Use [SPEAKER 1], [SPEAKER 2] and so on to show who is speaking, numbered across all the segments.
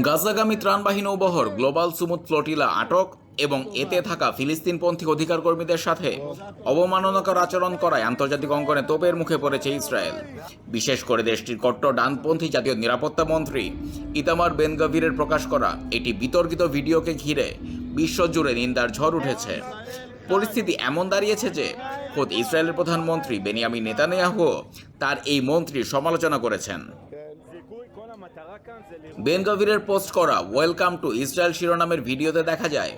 [SPEAKER 1] গাজাগামী ত্রাণবাহী নৌবহর global Sumud flotilla আটক এবং এতে থাকা ফিলিস্তিনপন্থী অধিকার কর্মীদের সাথে অবমাননাকর আচরণ করায় আন্তর্জাতিক অঙ্গনে তোপের মুখে পড়েছে ইসরায়েল। বিশেষ করে দেশটির কট্টর ডানপন্থী জাতীয় নিরাপত্তা মন্ত্রী ইতামার বেন গাভিরের প্রকাশ করা একটি বিতর্কিত ভিডিওকে ঘিরে বিশ্বজুড়ে নিন্দার ঝড় উঠেছে। পরিস্থিতি এমন দাঁড়িয়েছে যে খোদ ইসরায়েলের প্রধানমন্ত্রী বেনিয়ামিন নেতানিয়াহু তার এই মন্ত্রীর সমালোচনা করেছেন। বেন গাভিরের পোস্ট করা ওয়েলকাম টু ইসরায়েল শিরোনামের ভিডিওতে দেখা যায়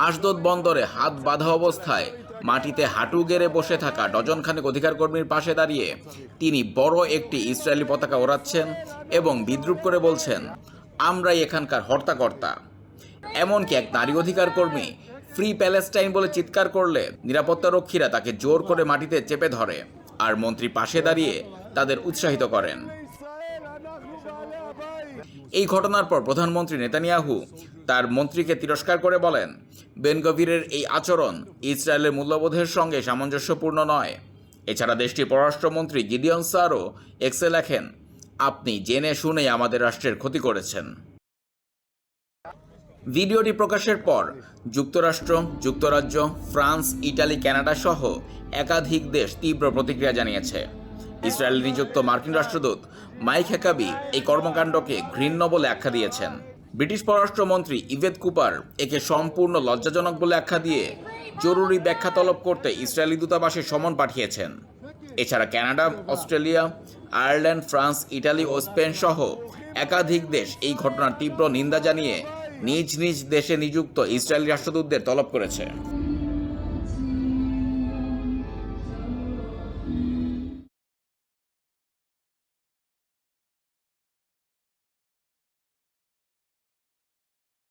[SPEAKER 1] আশদোদ বন্দরে হাত বাঁধা অবস্থায় মাটিতে হাঁটু গেড়ে বসে থাকা ডজনখানেক অধিকার কর্মীর পাশে দাঁড়িয়ে তিনি বড় একটি ইসরায়েলি পতাকা ওড়াচ্ছেন এবং বিদ্রূপ করে বলছেন, আমরাই এখানকার হর্তাকর্তা। এমনকি এক নারী অধিকার কর্মী ফ্রি প্যালেস্টাইন বলে চিৎকার করলে নিরাপত্তারক্ষীরা তাকে জোর করে মাটিতে চেপে ধরে আর মন্ত্রী পাশে দাঁড়িয়ে তাদের উৎসাহিত করেন। এই ঘটনার পর প্রধানমন্ত্রী নেতানিয়াহু তার মন্ত্রীকে তিরস্কার করে বলেন, বেন গাভিরের এই আচরণ ইসরায়েলের মূল্যবোধের সঙ্গে সামঞ্জস্যপূর্ণ নয়। এছাড়া দেশটির পররাষ্ট্রমন্ত্রী গিদিয়ন সারও এক্সে লেখেন, আপনি জেনে শুনেই আমাদের রাষ্ট্রের ক্ষতি করেছেন। ভিডিওটি প্রকাশের পর যুক্তরাষ্ট্র, যুক্তরাজ্য, ফ্রান্স, ইটালি, কানাডা সহ একাধিক দেশ তীব্র প্রতিক্রিয়া জানিয়েছে। ইসরায়েল নিযুক্ত মার্কিন রাষ্ট্রদূত মাইক হ্যাকাবি এই কর্মকাণ্ডকে ঘৃণ্য বলে আখ্যা দিয়েছেন। ব্রিটিশ পররাষ্ট্রমন্ত্রী ইভেট কুপার একে সম্পূর্ণ লজ্জাজনক বলে আখ্যা দিয়ে জরুরি ব্যাখ্যা তলব করতে ইসরায়েলি দূতাবাসে সমন পাঠিয়েছেন। এছাড়া Canada, Australia, Ireland, France, Italy ও স্পেন সহ একাধিক দেশ এই ঘটনার তীব্র নিন্দা জানিয়ে নিজ নিজ দেশে নিযুক্ত ইসরায়েলি রাষ্ট্রদূতদের তলব করেছে।